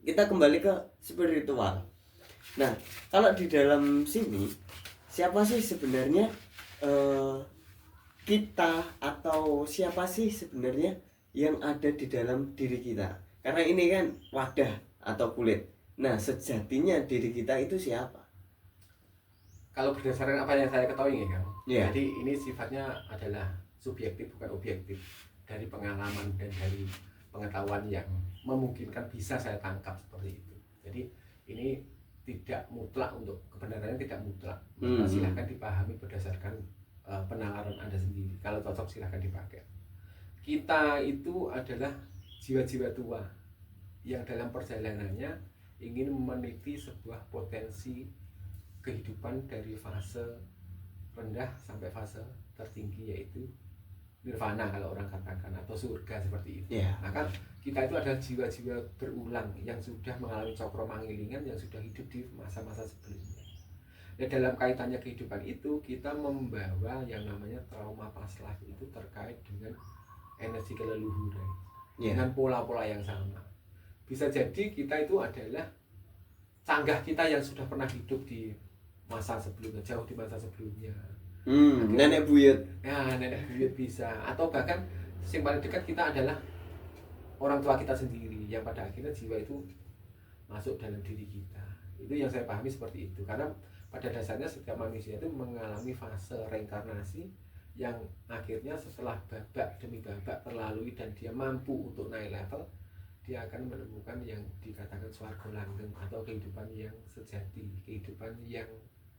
kita kembali ke spiritual. Nah, kalau di dalam sini siapa sih sebenarnya kita, atau siapa sih sebenarnya yang ada di dalam diri kita? Karena ini kan wadah atau kulit. Nah, sejatinya diri kita itu siapa? Kalau berdasarkan apa yang saya ketahui ya, Ya. jadi ini sifatnya adalah subjektif bukan objektif, dari pengalaman dan dari pengetahuan yang memungkinkan bisa saya tangkap seperti itu. Jadi ini tidak mutlak, untuk kebenarannya tidak mutlak. Maka silahkan dipahami berdasarkan penalaran Anda sendiri. Kalau cocok silahkan dipakai. Kita itu adalah jiwa-jiwa tua yang dalam perjalanannya ingin meniti sebuah potensi kehidupan dari fase rendah sampai fase tertinggi, yaitu nirvana kalau orang katakan, atau surga seperti itu. Yeah. Maka kita itu adalah jiwa-jiwa berulang yang sudah mengalami cokro mangilingan, yang sudah hidup di masa-masa sebelumnya. Dan dalam kaitannya kehidupan itu, kita membawa yang namanya trauma past life itu terkait dengan energi keleluhuran, dengan pola-pola yang sama. Bisa jadi kita itu adalah canggah kita yang sudah pernah hidup di masa sebelumnya, jauh di masa sebelumnya. Nenek buyut. Ya, nenek buyut bisa. Atau bahkan yang paling dekat kita adalah orang tua kita sendiri, yang pada akhirnya jiwa itu masuk dalam diri kita. Itu yang saya pahami seperti itu. Karena pada dasarnya setiap manusia itu mengalami fase reinkarnasi yang akhirnya setelah babak demi babak terlalui dan dia mampu untuk naik level, dia akan menemukan yang dikatakan swarga langgeng, atau kehidupan yang sejati, kehidupan yang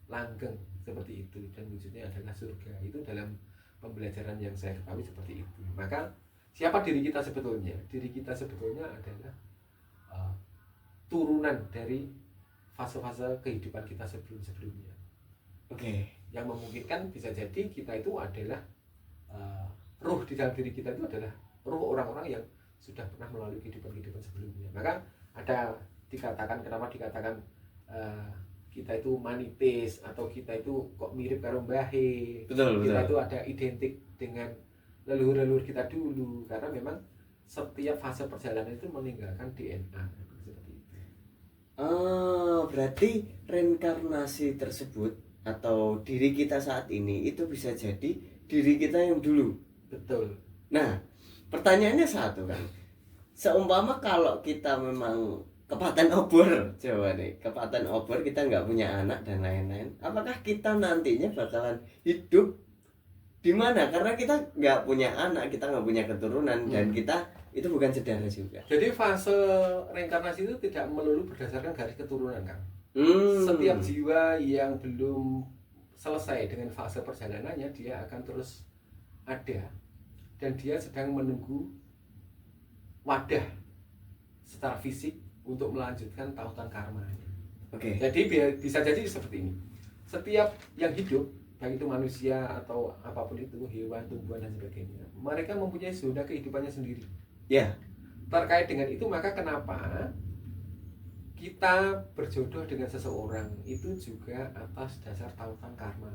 langgeng seperti itu, dan wujudnya adalah surga. Itu dalam pembelajaran yang saya ketahui seperti itu. Maka siapa diri kita sebetulnya? Diri kita sebetulnya adalah turunan dari fase-fase kehidupan kita sebelum-sebelumnya. Oke. Yang memungkinkan bisa jadi kita itu adalah ruh di dalam diri kita itu adalah ruh orang-orang yang sudah pernah melalui kehidupan-kehidupan sebelumnya. Maka ada dikatakan, kenapa dikatakan kita itu manitis, atau kita itu kok mirip karo mbahe. Kita itu ada identik dengan leluhur-leluhur kita dulu, karena memang setiap fase perjalanan itu meninggalkan DNA seperti itu. Berarti reinkarnasi tersebut atau diri kita saat ini itu bisa jadi diri kita yang dulu. Betul. Nah, pertanyaannya satu kan, seumpama kalau kita memang kepaten obor, coba nih, kepaten obor, kita nggak punya anak dan lain-lain, apakah kita nantinya bakalan hidup di mana? Karena kita nggak punya anak, kita nggak punya keturunan, dan kita itu bukan saudara juga. Jadi fase reinkarnasi itu tidak melulu berdasarkan garis keturunan, Kang. Setiap jiwa yang belum selesai dengan fase perjalanannya, dia akan terus ada, dan dia sedang menunggu wadah secara fisik untuk melanjutkan tautan karmanya. Oke. Jadi bisa jadi seperti ini. Setiap yang hidup, baik itu manusia atau apapun itu, hewan, tumbuhan dan sebagainya, mereka mempunyai zona kehidupannya sendiri. Ya. Terkait dengan itu, maka kenapa kita berjodoh dengan seseorang itu juga atas dasar tautan karma.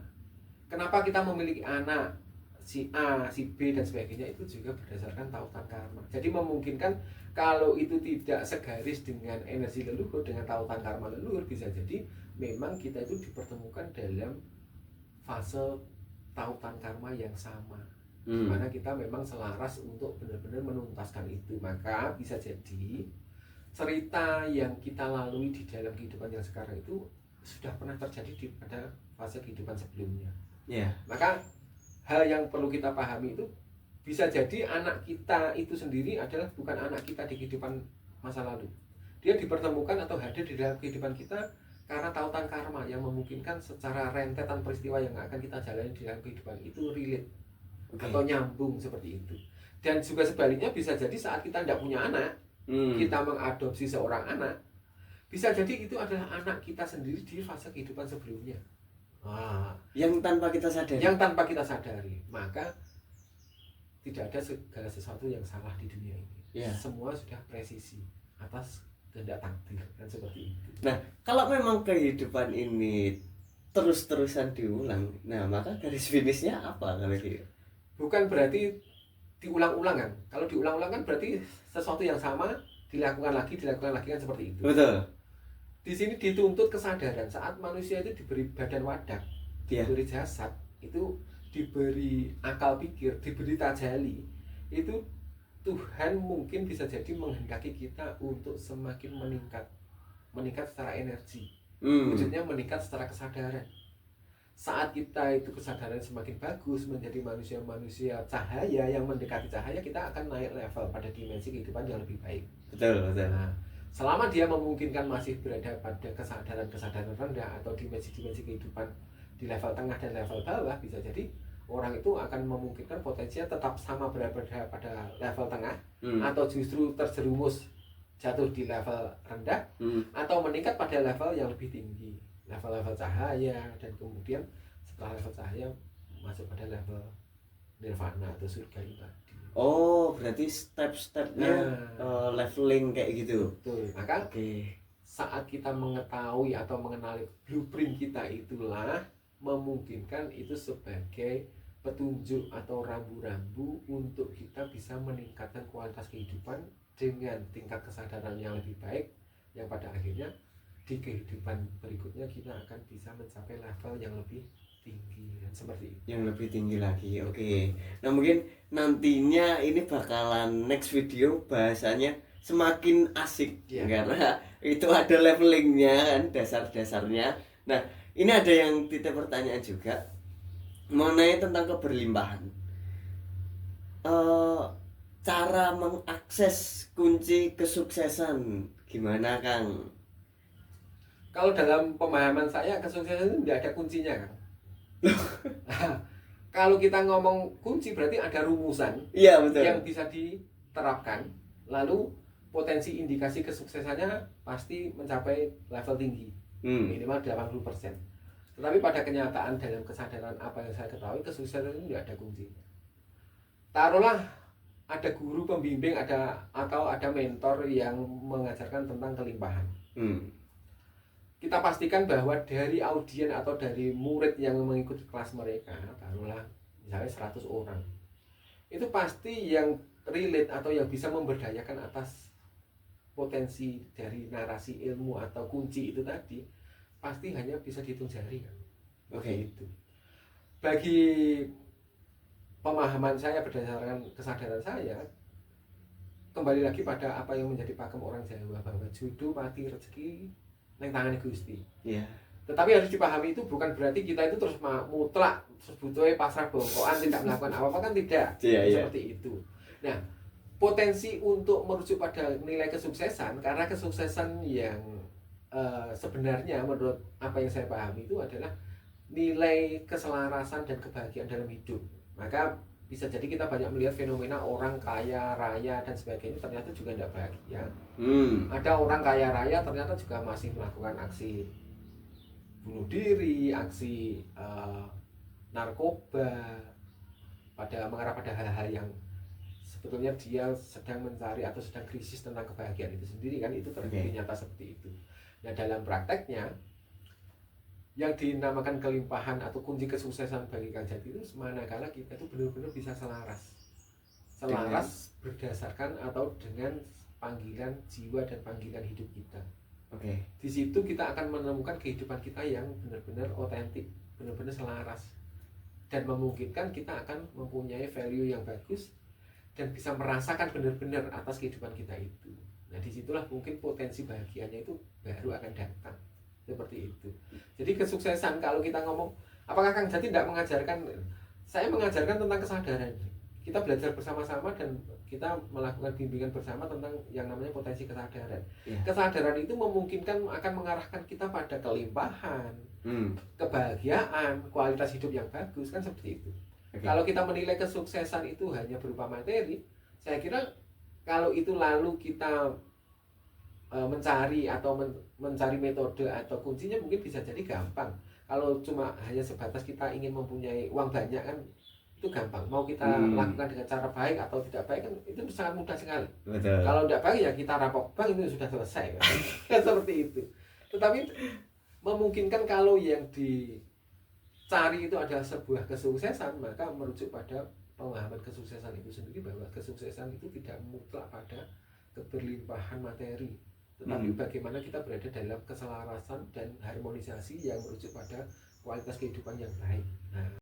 Kenapa kita memiliki anak si A, si B dan sebagainya, itu juga berdasarkan tautan karma. Jadi memungkinkan kalau itu tidak segaris dengan energi leluhur, dengan tautan karma leluhur, bisa jadi memang kita itu dipertemukan dalam fase tautan karma yang sama, dimana kita memang selaras untuk benar-benar menuntaskan itu. Maka bisa jadi cerita yang kita lalui di dalam kehidupan yang sekarang itu sudah pernah terjadi pada fase kehidupan sebelumnya. Maka hal yang perlu kita pahami itu, bisa jadi anak kita itu sendiri adalah bukan anak kita di kehidupan masa lalu. Dia dipertemukan atau hadir di dalam kehidupan kita karena tautan karma yang memungkinkan secara rentetan peristiwa yang akan kita jalani di dalam kehidupan itu relate atau nyambung seperti itu. Dan juga sebaliknya, bisa jadi saat kita tidak punya anak, kita mengadopsi seorang anak, bisa jadi itu adalah anak kita sendiri di fase kehidupan sebelumnya. Yang tanpa kita sadari. Maka tidak ada segala sesuatu yang salah di dunia ini. Semua sudah presisi atas kehendak takdir, dan seperti itu. Nah, kalau memang kehidupan ini terus-terusan diulang, nah maka garis finishnya apa kalau gitu? Bukan berarti diulang-ulang kan. Kalau diulang-ulang kan berarti sesuatu yang sama dilakukan lagi kan seperti itu. Betul. Di sini dituntut kesadaran saat manusia itu diberi badan wadak, Iya. diberi jasad, itu diberi akal pikir, diberi tajali. Itu Tuhan mungkin bisa jadi menghendaki kita untuk semakin meningkat secara energi. Wujudnya meningkat secara kesadaran. Saat kita itu kesadaran semakin bagus, menjadi manusia-manusia cahaya yang mendekati cahaya, kita akan naik level pada dimensi kehidupan yang lebih baik. Betul. Nah, selama dia memungkinkan masih berada pada kesadaran rendah atau dimensi-dimensi kehidupan di level tengah dan level bawah, bisa jadi orang itu akan memungkinkan potensinya tetap sama berada pada level tengah, atau justru terjerumus jatuh di level rendah, atau meningkat pada level yang lebih tinggi, level-level cahaya, dan kemudian setelah level cahaya masuk pada level nirvana atau surga itu tadi. Oh, berarti step-stepnya leveling kayak gitu. Betul. Maka saat kita mengetahui atau mengenali blueprint kita, itulah memungkinkan itu sebagai petunjuk atau rambu-rambu untuk kita bisa meningkatkan kualitas kehidupan dengan tingkat kesadaran yang lebih baik, yang pada akhirnya di kehidupan berikutnya kita akan bisa mencapai level yang lebih tinggi, dan seperti itu. Yang lebih tinggi lagi. Oke. Nah, mungkin nantinya ini bakalan next video bahasanya semakin asik, karena itu ada levelingnya kan, dasar-dasarnya. Nah, ini ada yang titip pertanyaan juga mengenai tentang keberlimpahan. Cara mengakses kunci kesuksesan gimana, Kang? Kalau dalam pemahaman saya, kesuksesan itu tidak ada kuncinya, Kang. Kalau kita ngomong kunci berarti ada rumusan, iya, betul, yang bisa diterapkan, lalu potensi indikasi kesuksesannya pasti mencapai level tinggi, minimal 80%. Tetapi pada kenyataan dalam kesadaran apa yang saya ketahui, kesuksesan itu tidak ada kuncinya. Taruhlah ada guru pembimbing, atau ada mentor yang mengajarkan tentang kelimpahan. Kita pastikan bahwa dari audien atau dari murid yang mengikuti kelas mereka, taruhlah misalnya 100 orang, itu pasti yang relate atau yang bisa memberdayakan atas potensi dari narasi ilmu atau kunci itu tadi, pasti hanya bisa dihitung jari, kan? Itu. Bagi pemahaman saya berdasarkan kesadaran saya, kembali lagi pada apa yang menjadi pakem orang Jawa, bahwa jodoh mati rezeki neng tangan Gusti. Iya. Tetapi harus dipahami, itu bukan berarti kita itu terus mutlak, terus butuhnya pasrah bongkoan, tidak melakukan apa-apa, kan tidak. Seperti itu. Nah, potensi untuk merujuk pada nilai kesuksesan, karena kesuksesan yang sebenarnya menurut apa yang saya pahami itu adalah nilai keselarasan dan kebahagiaan dalam hidup. Maka bisa jadi kita banyak melihat fenomena orang kaya raya dan sebagainya ternyata juga tidak bahagia. Ada orang kaya raya ternyata juga masih melakukan aksi bunuh diri, aksi narkoba, mengarah pada hal-hal yang sebetulnya dia sedang mencari atau sedang krisis tentang kebahagiaan itu sendiri, kan itu terbukti nyata seperti itu. Nah, dalam prakteknya yang dinamakan kelimpahan atau kunci kesuksesan bagi Kang Jati itu manakala kita itu benar-benar bisa selaras berdasarkan atau dengan panggilan jiwa dan panggilan hidup kita. Di situ kita akan menemukan kehidupan kita yang benar-benar otentik, benar-benar selaras, dan memungkinkan kita akan mempunyai value yang bagus dan bisa merasakan benar-benar atas kehidupan kita itu. Nah, disitulah mungkin potensi bahagianya itu baru akan datang. Seperti itu. Jadi kesuksesan, kalau kita ngomong, apakah Kang Jati tidak mengajarkan? Saya mengajarkan tentang kesadaran. Kita belajar bersama-sama dan kita melakukan bimbingan bersama tentang yang namanya potensi kesadaran. Kesadaran itu memungkinkan akan mengarahkan kita pada kelimpahan, kebahagiaan, kualitas hidup yang bagus, kan seperti itu. Kalau kita menilai kesuksesan itu hanya berupa materi, saya kira kalau itu lalu kita mencari atau mencari metode atau kuncinya, mungkin bisa jadi gampang. Kalau cuma hanya sebatas kita ingin mempunyai uang banyak, kan itu gampang. Mau kita lakukan dengan cara baik atau tidak baik, kan itu sangat mudah sekali. Kalau tidak baik ya kita rampok bank, itu sudah selesai, kan? Seperti itu. Tetapi memungkinkan kalau yang dicari itu adalah sebuah kesuksesan, maka merujuk pada pemahaman kesuksesan itu sendiri, bahwa kesuksesan itu tidak mutlak pada keberlimpahan materi, tetapi Hmm. bagaimana kita berada dalam keselarasan dan harmonisasi yang merujuk pada kualitas kehidupan yang baik. Nah,